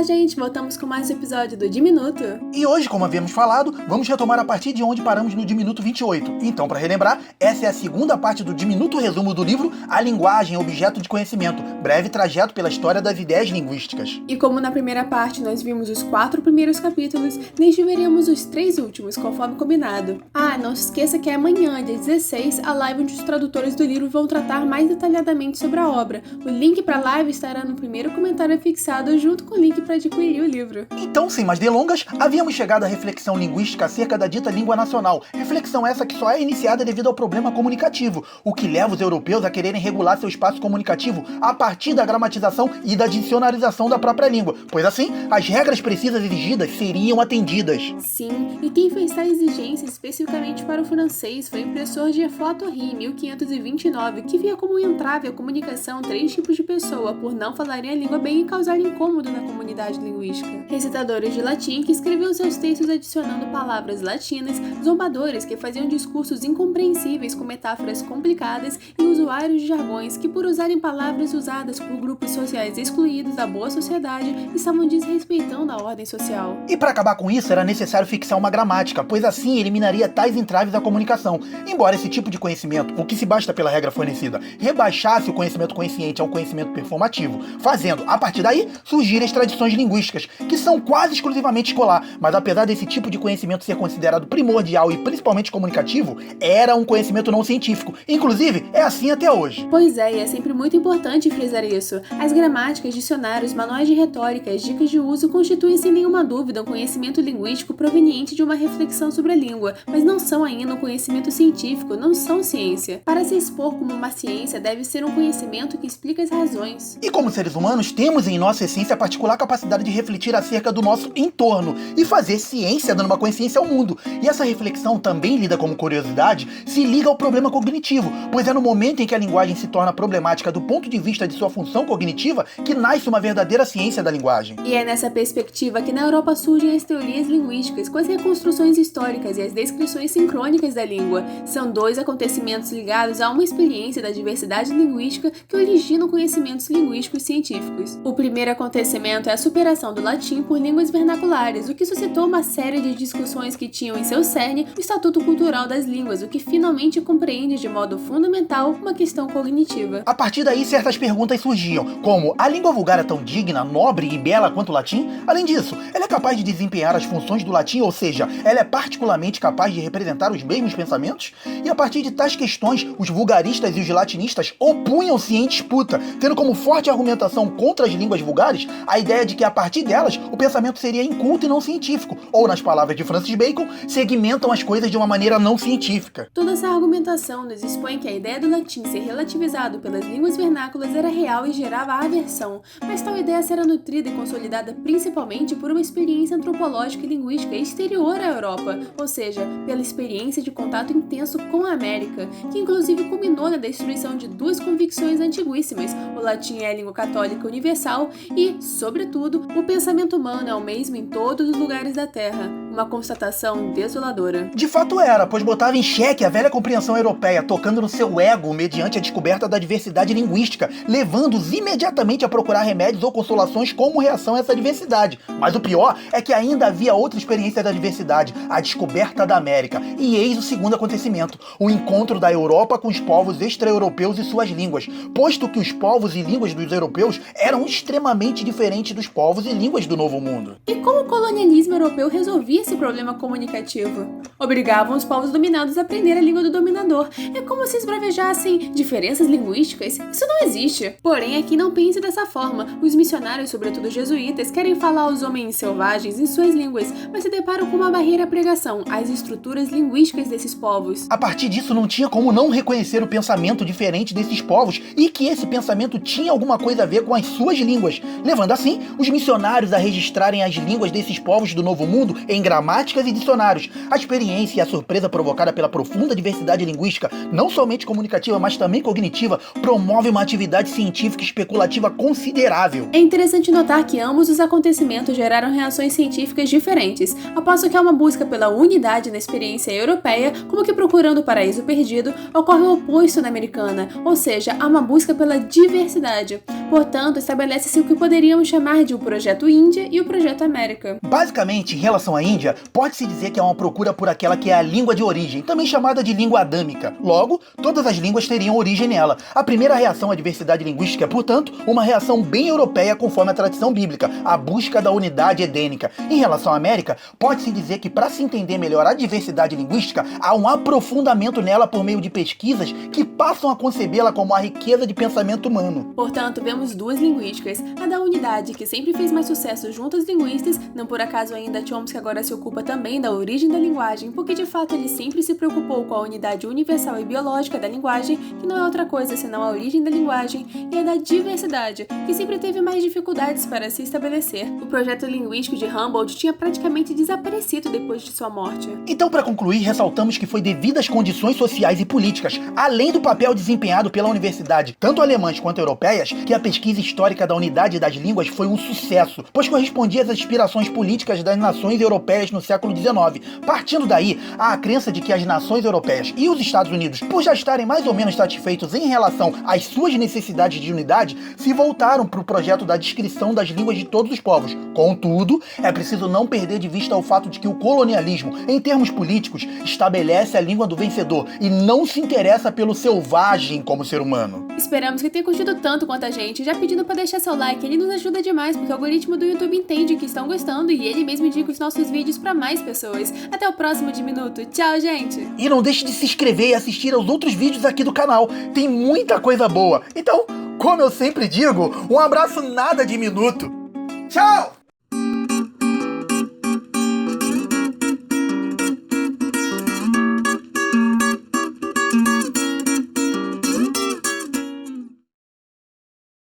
gente! Voltamos com mais um episódio do Diminuto. E hoje, como havíamos falado, vamos retomar a partir de onde paramos no Diminuto 28. Então, para relembrar, essa é a segunda parte do diminuto resumo do livro A Linguagem, Objeto de Conhecimento, breve trajeto pela história das ideias linguísticas. E como na primeira parte nós vimos os 4 primeiros capítulos, neste veremos os 3 últimos, conforme combinado. Não se esqueça que é amanhã, dia 16, a live onde os tradutores do livro vão tratar mais detalhadamente sobre a obra. O link para a live estará no primeiro comentário fixado, junto com o link para adquirir o livro. Então, sem mais delongas, havíamos chegado à reflexão linguística acerca da dita língua nacional. Reflexão essa que só é iniciada devido ao problema comunicativo, o que leva os europeus a quererem regular seu espaço comunicativo a partir da gramatização e da dicionarização da própria língua, pois assim, as regras precisas exigidas seriam atendidas. Sim, e quem fez essa exigência especificamente para o francês foi o impressor Geoffroy-Tourry, 1529, que via como entrave à comunicação 3 tipos de pessoa por não falarem a língua bem e causarem incômodo na comunidade linguística. Recitadores de latim que escreviam seus textos adicionando palavras latinas, zombadores que faziam discursos incompreensíveis com metáforas complicadas e usuários de jargões que, por usarem palavras usadas por grupos sociais excluídos da boa sociedade, estavam desrespeitando a ordem social. E para acabar com isso era necessário fixar uma gramática, pois assim eliminaria tais entraves à comunicação. Embora esse tipo de conhecimento, o que se basta pela regra fornecida, rebaixasse o conhecimento consciente ao conhecimento performativo, fazendo, a partir daí, surgirem as tradições linguísticas, que são quase exclusivamente escolar, mas apesar desse tipo de conhecimento ser considerado primordial e principalmente comunicativo, era um conhecimento não científico. Inclusive, é assim até hoje. Pois é, e é sempre muito importante frisar isso. As gramáticas, dicionários, manuais de retórica e dicas de uso constituem sem nenhuma dúvida um conhecimento linguístico proveniente de uma reflexão sobre a língua, mas não são ainda um conhecimento científico, não são ciência. Para se expor como uma ciência, deve ser um conhecimento que explica as razões. E como seres humanos, temos em nossa essência a particular capacidade de refletir acerca do nosso entorno e fazer ciência dando uma consciência ao mundo. E essa reflexão, também lida como curiosidade, se liga ao problema cognitivo, pois é no momento em que a linguagem se torna problemática do ponto de vista de sua função cognitiva que nasce uma verdadeira ciência da linguagem. E é nessa perspectiva que na Europa surgem as teorias linguísticas, com as reconstruções históricas e as descrições sincrônicas da língua. São 2 acontecimentos ligados a uma experiência da diversidade linguística que originam conhecimentos linguísticos científicos. O primeiro acontecimento é a superação do latim por línguas vernaculares, o que suscitou uma série de discussões que tinham em seu cerne o estatuto cultural das línguas, o que finalmente compreende de modo fundamental uma questão cognitiva. A partir daí, certas perguntas surgiam, como: a língua vulgar é tão digna, nobre e bela quanto o latim? Além disso, ela é capaz de desempenhar as funções do latim, ou seja, ela é particularmente capaz de representar os mesmos pensamentos? E a partir de tais questões, os vulgaristas e os latinistas opunham-se em disputa, tendo como forte argumentação contra as línguas vulgares a ideia de que a partir delas o pensamento seria inculto e não científico, ou nas palavras de Francis Bacon, segmentam as coisas de uma maneira não científica. Toda essa argumentação nos expõe que a ideia do latim ser relativizado pelas línguas vernáculas era real e gerava aversão, mas tal ideia será nutrida e consolidada principalmente por uma experiência antropológica e linguística exterior à Europa, ou seja, pela experiência de contato intenso com a América, que inclusive culminou na destruição de 2 convicções antiguíssimas: o latim é a língua católica universal e, sobretudo, o pensamento humano é o mesmo em todos os lugares da Terra. Uma constatação desoladora. De fato era, pois botava em xeque a velha compreensão europeia, tocando no seu ego mediante a descoberta da diversidade linguística, levando-os imediatamente a procurar remédios ou consolações como reação a essa diversidade. Mas o pior é que ainda havia outra experiência da diversidade, a descoberta da América. E eis o segundo acontecimento, o encontro da Europa com os povos extra-europeus e suas línguas, posto que os povos e línguas dos europeus eram extremamente diferentes dos povos e línguas do Novo Mundo. E como o colonialismo europeu resolvia esse problema comunicativo? Obrigavam os povos dominados a aprender a língua do dominador. É como se esbravejassem diferenças linguísticas. Isso não existe. Porém, aqui não pense dessa forma. Os missionários, sobretudo jesuítas, querem falar aos homens selvagens em suas línguas, mas se deparam com uma barreira à pregação, às estruturas linguísticas desses povos. A partir disso, não tinha como não reconhecer o pensamento diferente desses povos e que esse pensamento tinha alguma coisa a ver com as suas línguas, levando assim os missionários a registrarem as línguas desses povos do Novo Mundo em gramáticas e dicionários. A experiência e a surpresa provocada pela profunda diversidade linguística, não somente comunicativa, mas também cognitiva, promove uma atividade científica e especulativa considerável. É interessante notar que ambos os acontecimentos geraram reações científicas diferentes, aposto que há uma busca pela unidade na experiência europeia, como que procurando o paraíso perdido, ocorre o oposto na americana, ou seja, há uma busca pela diversidade. Portanto, estabelece-se o que poderíamos chamar de o Projeto Índia e o Projeto América. Basicamente, em relação à Índia, pode-se dizer que há uma procura por aquela que é a língua de origem, também chamada de língua adâmica. Logo, todas as línguas teriam origem nela. A primeira reação à diversidade linguística é, portanto, uma reação bem europeia conforme a tradição bíblica, a busca da unidade edênica. Em relação à América, pode-se dizer que para se entender melhor a diversidade linguística, há um aprofundamento nela por meio de pesquisas que passam a concebê-la como a riqueza de pensamento humano. Portanto, vemos duas linguísticas, a da unidade, que sempre fez mais sucesso junto aos linguistas, não por acaso ainda Chomsky agora se ocupa também da origem da linguagem, porque de fato ele sempre se preocupou com a unidade universal e biológica da linguagem, que não é outra coisa senão a origem da linguagem, e a da diversidade, que sempre teve mais dificuldades para se estabelecer. O projeto linguístico de Humboldt tinha praticamente desaparecido depois de sua morte. Então, para concluir, ressaltamos que foi devido às condições sociais e políticas, além do papel desempenhado pela universidade, tanto alemãs quanto europeias, que a pesquisa histórica da unidade das línguas foi um sucesso, pois correspondia às aspirações políticas das nações europeias no século XIX. Partindo daí, há a crença de que as nações europeias e os Estados Unidos, por já estarem mais ou menos satisfeitos em relação às suas necessidades de unidade, se voltaram para o projeto da descrição das línguas de todos os povos. Contudo, é preciso não perder de vista o fato de que o colonialismo, em termos políticos, estabelece a língua do vencedor e não se interessa pelo selvagem como ser humano. Esperamos que tenha curtido tanto quanto a gente, já pedindo para deixar seu like, ele nos ajuda demais, porque o algoritmo do YouTube entende que estão gostando e ele mesmo indica os nossos vídeos para mais pessoas. Até o próximo Diminuto. Tchau, gente! E não deixe de se inscrever e assistir aos outros vídeos aqui do canal, tem muita coisa boa. Então, como eu sempre digo, um abraço nada diminuto. Tchau!